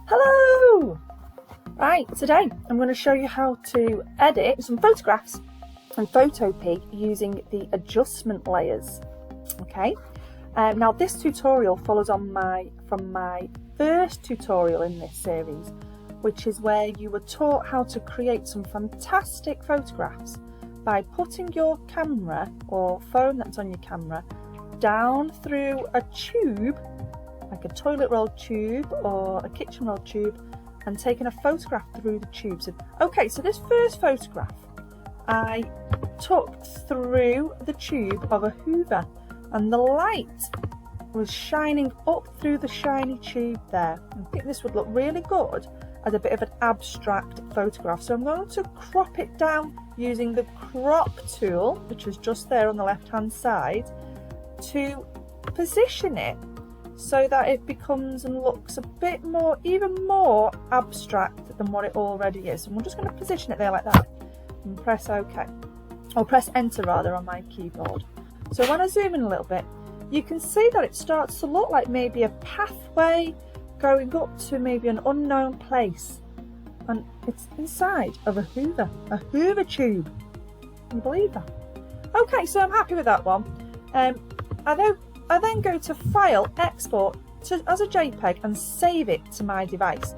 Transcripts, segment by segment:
Hello! Right, today I'm going to show you how to edit some photographs in Photopea using the adjustment layers. Okay, now this tutorial follows on from my first tutorial in this series, which is where you were taught how to create some fantastic photographs by putting your camera or phone that's on your camera down through a tube, like a toilet roll tube or a kitchen roll tube, and taking a photograph through the tubes. Okay, so this first photograph I took through the tube of a Hoover, and the light was shining up through the shiny tube there. I think this would look really good as a bit of an abstract photograph. So I'm going to crop it down using the crop tool, which is just there on the left hand side, to position it so that it becomes and looks a bit more, even more abstract than what it already is. And we're just going to position it there like that and press OK, or press enter rather on my keyboard. So when I zoom in a little bit, you can see that it starts to look like maybe a pathway going up to maybe an unknown place, and it's inside of a Hoover tube. Can you believe that? Okay, so I'm happy with that one. I then go to File, Export as a JPEG and save it to my device.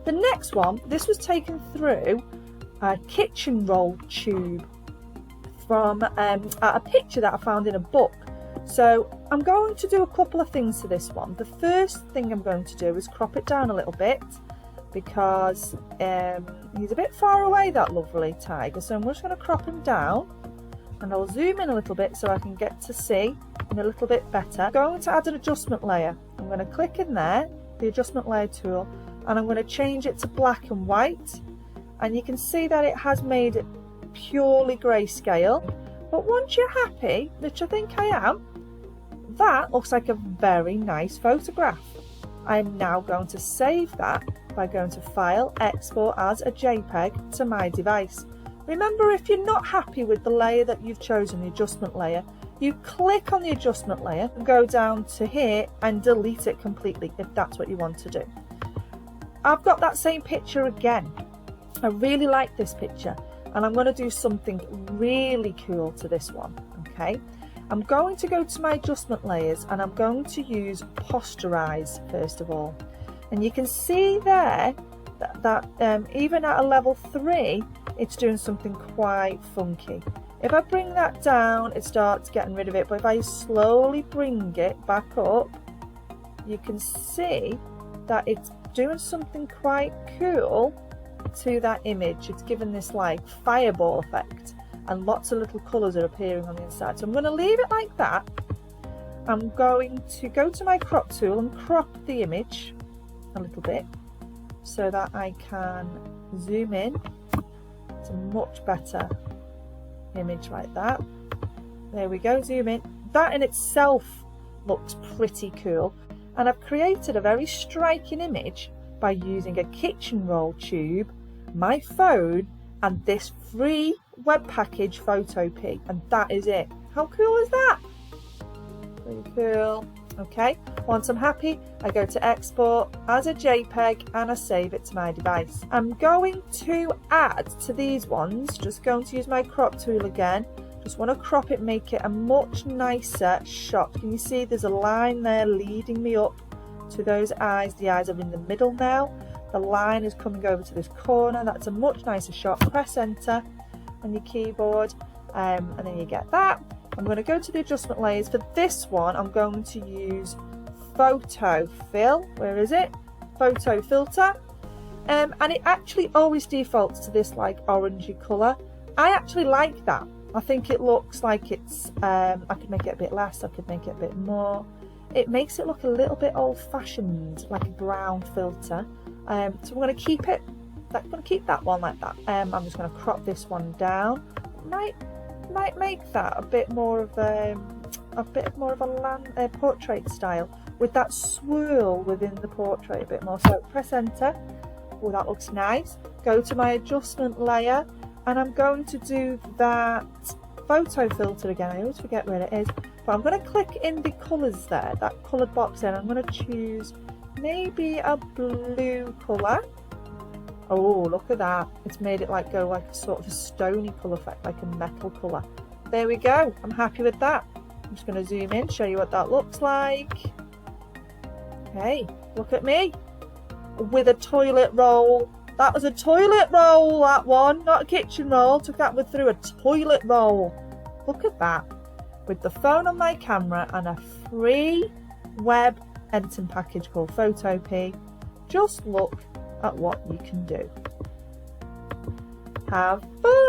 The next one, this was taken through a kitchen roll tube from a picture that I found in a book. So I'm going to do a couple of things to this one. The first thing I'm going to do is crop it down a little bit because he's a bit far away, that lovely tiger. So I'm just going to crop him down, and I'll zoom in a little bit so I can get to see him a little bit better. I'm going to add an adjustment layer. I'm going to click in there, the adjustment layer tool, and I'm going to change it to black and white. And you can see that it has made it purely grayscale. But once you're happy, which I think I am, that looks like a very nice photograph. I'm now going to save that by going to File, Export as a JPEG to my device. Remember, if you're not happy with the layer that you've chosen, the adjustment layer, you click on the adjustment layer and go down to here and delete it completely if that's what you want to do. I've got that same picture again. I really like this picture, and I'm going to do something really cool to this one. Okay, I'm going to go to my adjustment layers and I'm going to use Posterize first of all, and you can see there that even at a level 3 it's doing something quite funky. If I bring that down, it starts getting rid of it, but if I slowly bring it back up, you can see that it's doing something quite cool to that image. It's given this like fireball effect, and lots of little colours are appearing on the inside. So I'm going to leave it like that. I'm going to go to my crop tool and crop the image a little bit so that I can zoom in. It's a much better image like that. There we go, zoom in. That in itself looks pretty cool, and I've created a very striking image by using a kitchen roll tube, my phone, and this free web package Photopea, and that is it. How cool is that? Pretty cool. Okay, once I'm happy, I go to Export as a JPEG and I save it to my device. I'm going to add to these ones, just going to use my crop tool again. Just want to crop it, make it a much nicer shot. Can you see there's a line there leading me up to those eyes? The eyes are in the middle now. The line is coming over to this corner. That's a much nicer shot. Press enter on your keyboard, and then you get that. I'm going to go to the adjustment layers. For this one, I'm going to use Photo Fill. Where is it? Photo Filter. And it actually always defaults to this like orangey colour. I actually like that. I think it looks like it's, I could make it a bit less, I could make it a bit more. It makes it look a little bit old-fashioned, like a brown filter. So I'm going to keep it. I'm going to keep that one like that. I'm just going to crop this one down. Might make that a bit more of a portrait style with that swirl within the portrait a bit more. So press enter. Oh, that looks nice. Go to my adjustment layer, and I'm going to do that photo filter again. I always forget where it is, but I'm going to click in the colours there, that coloured box there, and I'm going to choose maybe a blue colour. Oh, look at that. It's made it like go like a sort of a stony colour effect, like a metal colour. There we go. I'm happy with that. I'm just going to zoom in, show you what that looks like. Okay, look at me. With a toilet roll. That was a toilet roll, that one. Not a kitchen roll. Took that one through a toilet roll. Look at that. With the phone on my camera and a free web editing package called Photopea. Just look at what you can do. Have fun!